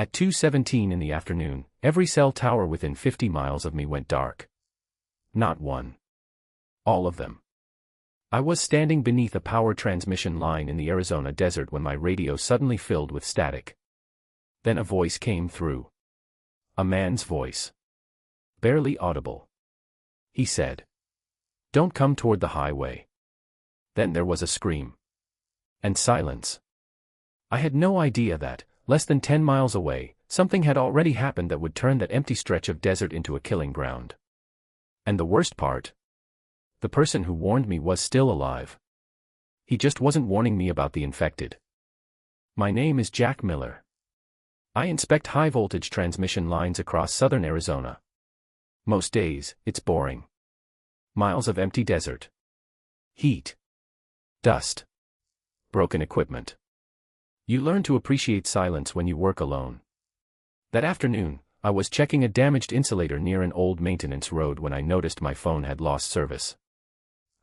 At 2:17 in the afternoon, every cell tower within 50 miles of me went dark. Not one. All of them. I was standing beneath a power transmission line in the Arizona desert when my radio suddenly filled with static. Then a voice came through. A man's voice. Barely audible. He said, "Don't come toward the highway." Then there was a scream. And silence. I had no idea that, less than 10 miles away, something had already happened that would turn that empty stretch of desert into a killing ground. And the worst part? The person who warned me was still alive. He just wasn't warning me about the infected. My name is Jack Miller. I inspect high-voltage transmission lines across southern Arizona. Most days, it's boring. Miles of empty desert. Heat. Dust. Broken equipment. You learn to appreciate silence when you work alone. That afternoon, I was checking a damaged insulator near an old maintenance road when I noticed my phone had lost service.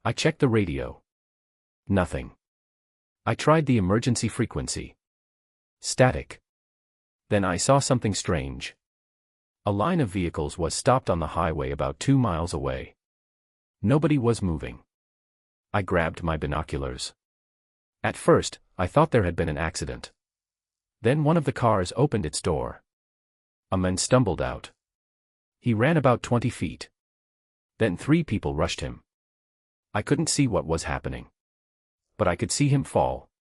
I checked the radio. Nothing. I tried the emergency frequency. Static. Then I saw something strange. A line of vehicles was stopped on the highway about 2 miles away. Nobody was moving. I grabbed my binoculars. At first, I thought there had been an accident. Then one of the cars opened its door. A man stumbled out. He ran about 20 feet. Then 3 people rushed him. I couldn't see what was happening. But I could see him fall.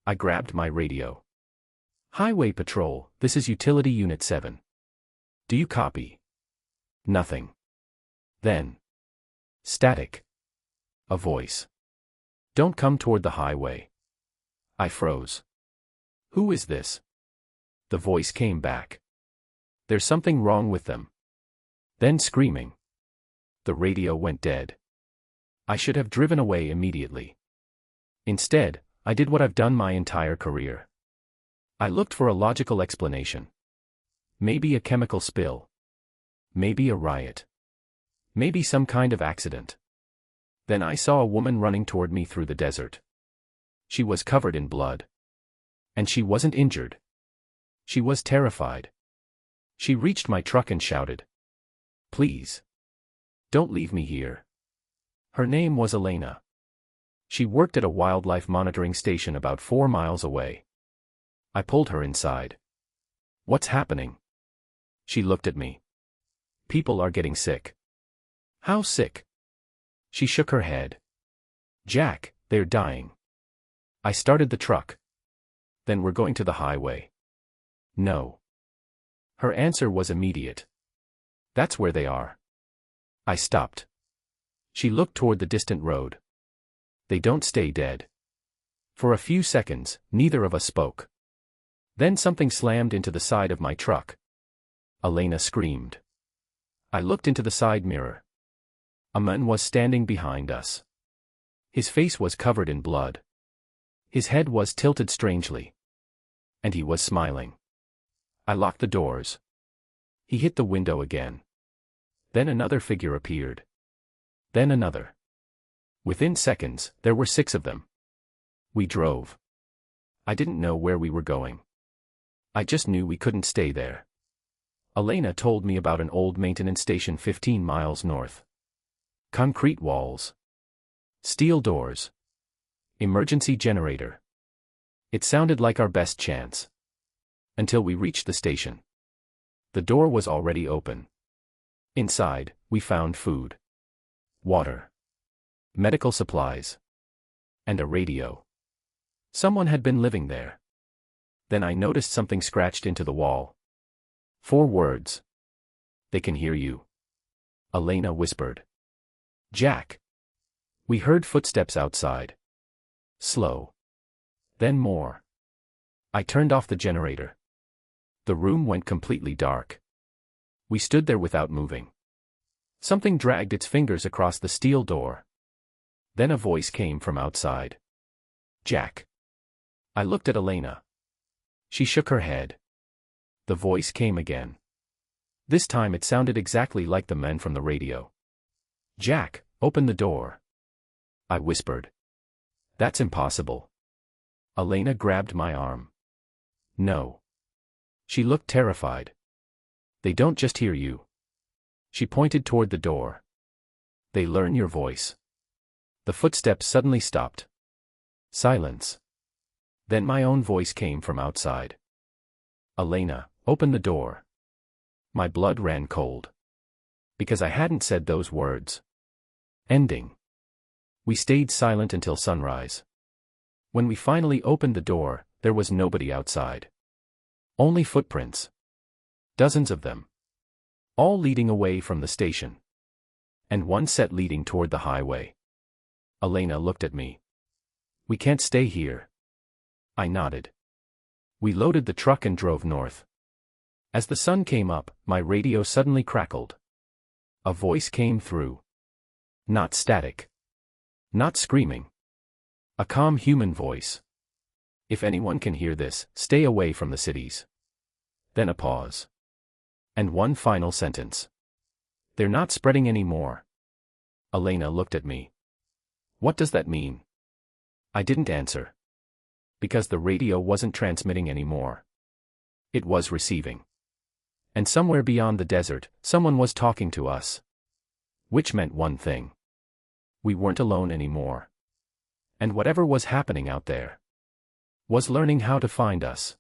I grabbed my radio. "Highway Patrol, this is Utility Unit 7. Do you copy?" Nothing. Then. Static. A voice. "Don't come toward the highway." I froze. "Who is this?" The voice came back. "There's something wrong with them." Then screaming. The radio went dead. I should have driven away immediately. Instead, I did what I've done my entire career. I looked for a logical explanation. Maybe a chemical spill. Maybe a riot. Maybe some kind of accident. Then I saw a woman running toward me through the desert. She was covered in blood. And she wasn't injured. She was terrified. She reached my truck and shouted, "Please. Don't leave me here." Her name was Elena. She worked at a wildlife monitoring station about 4 miles away. I pulled her inside. "What's happening?" She looked at me. "People are getting sick." "How sick?" She shook her head. "Jack, they're dying." I started the truck. "Then we're going to the highway." "No." Her answer was immediate. "That's where they are." I stopped. She looked toward the distant road. "They don't stay dead." For a few seconds, neither of us spoke. Then something slammed into the side of my truck. Elena screamed. I looked into the side mirror. A man was standing behind us. His face was covered in blood. His head was tilted strangely. And he was smiling. I locked the doors. He hit the window again. Then another figure appeared. Then another. Within seconds, there were 6 of them. We drove. I didn't know where we were going. I just knew we couldn't stay there. Elena told me about an old maintenance station 15 miles north. Concrete walls. Steel doors. Emergency generator. It sounded like our best chance. Until we reached the station. The door was already open. Inside, we found food. Water. Medical supplies. And a radio. Someone had been living there. Then I noticed something scratched into the wall. 4 words. "They can hear you." Elena whispered. "Jack." We heard footsteps outside. Slow. Then more. I turned off the generator. The room went completely dark. We stood there without moving. Something dragged its fingers across the steel door. Then a voice came from outside. "Jack." I looked at Elena. She shook her head. The voice came again. This time it sounded exactly like the men from the radio. "Jack, open the door." I whispered. "That's impossible." Elena grabbed my arm. "No. She looked terrified. They don't just hear you. She pointed toward the door. They learn your voice. The footsteps suddenly stopped. Silence. Then my own voice came from outside. Elena, open the door. My blood ran cold. Because I hadn't said those words. Ending. We stayed silent until sunrise. When we finally opened the door, there was nobody outside. Only footprints. Dozens of them. All leading away from the station. And one set leading toward the highway. Elena looked at me. We can't stay here. I nodded. We loaded the truck and drove north. As the sun came up, my radio suddenly crackled. A voice came through. Not static. Not screaming. A calm human voice. If anyone can hear this, stay away from the cities. Then a pause. And one final sentence. They're not spreading anymore. Elena looked at me. What does that mean? I didn't answer. Because the radio wasn't transmitting anymore. It was receiving. And somewhere beyond the desert, someone was talking to us. Which meant one thing. We weren't alone anymore. And whatever was happening out there was learning how to find us.